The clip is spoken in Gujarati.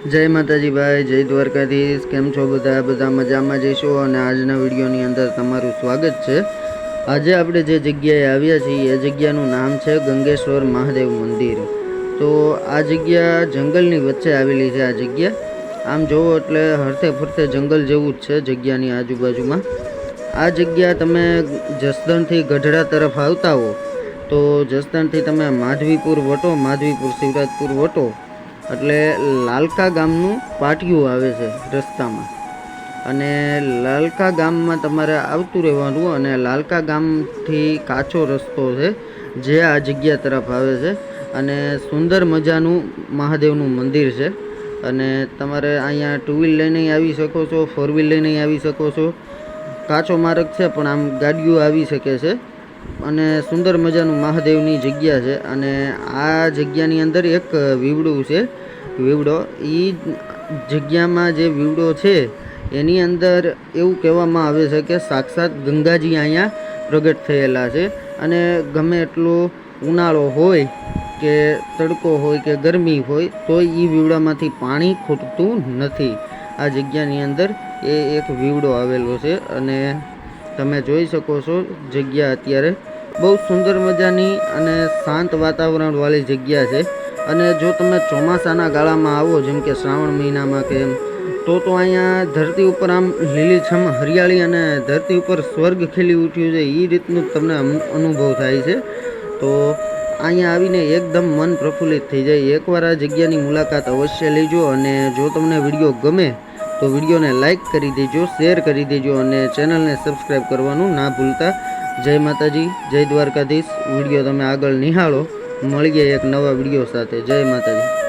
जय माताजी भाई, जय द्वारकाधीश। केम छो बधा मजामां जईशो अने आजना विडियोनी अंदर तमारुं स्वागत छे। आज आपणे जे जग्याए आव्या छीए ए जग्यानुं नाम छे गंगेश्वर महादेव मंदिर। तो आ जग्या जंगलनी वच्चे आवेली छे। आ जग्या आम जोवो एटले हरते फरते जंगल जेवुं ज छे जग्यानी आजुबाजुमां। आ जग्या तमे जसदणथी गढड़ा तरफ आवता हो तो जसदणथी तमे माधवीपुर वटो, माधवीपुर शिवराजपुर वटो એટલે લાલકા ગામનું પાટિયું આવે છે રસ્તામાં, અને લાલકા ગામમાં તમારે આવતું રહેવાનું અને લાલકા ગામથી કાચો રસ્તો છે જે આ જગ્યા તરફ આવે છે અને સુંદર મજાનું મહાદેવનું મંદિર છે। અને તમારે અહીંયા ટુ વ્હીલ લઈને આવી શકો છો, ફોર વ્હીલ લઈને આવી શકો છો। કાચો માર્ગ છે પણ આમ ગાડીઓ આવી શકે છે અને સુંદર મજાનું મહાદેવની જગ્યા છે। અને આ જગ્યાની અંદર એક વીવડું છે। વીવડો એ જગ્યામાં જે વીવડો છે એની અંદર એવું કહેવામાં આવે છે કે સાક્ષાત ગંગાજી અહીંયા પ્રગટ થયેલા છે। અને ગમે એટલો ઉનાળો હોય કે તડકો હોય કે ગરમી હોય તો એ વીવડામાંથી પાણી ખૂટતું નથી। આ જગ્યાની અંદર એ એક વીવડો આવેલો છે અને તમે જોઈ શકો છો જગ્યા અત્યારે બહુ સુંદર મજાની અને શાંત વાતાવરણવાળી જગ્યા છે। અને જો તમે ચોમાસાના ગાળામાં આવો, જેમ કે શ્રાવણ મહિનામાં કે તો અહીંયા ધરતી ઉપર આમ લીલીછમ હરિયાળી અને ધરતી ઉપર સ્વર્ગ ખીલી ઉઠ્યું છે એ રીતનું તમને અનુભવ થાય છે। તો અહીંયા આવીને એકદમ મન પ્રફુલ્લિત થઈ જાય। એકવાર આ જગ્યાની મુલાકાત અવશ્ય લેજો અને જો તમને વિડીયો ગમે તો વિડીયોને લાઇક કરી દેજો, શેર કરી દેજો અને ચેનલને સબસ્ક્રાઈબ કરવાનું ના ભૂલતા। જય માતાજી, જય દ્વારકાધીશ। વિડીયો તમે આગળ નિહાળો, મળીએ એક નવા વિડીયો સાથે। જય માતાજી।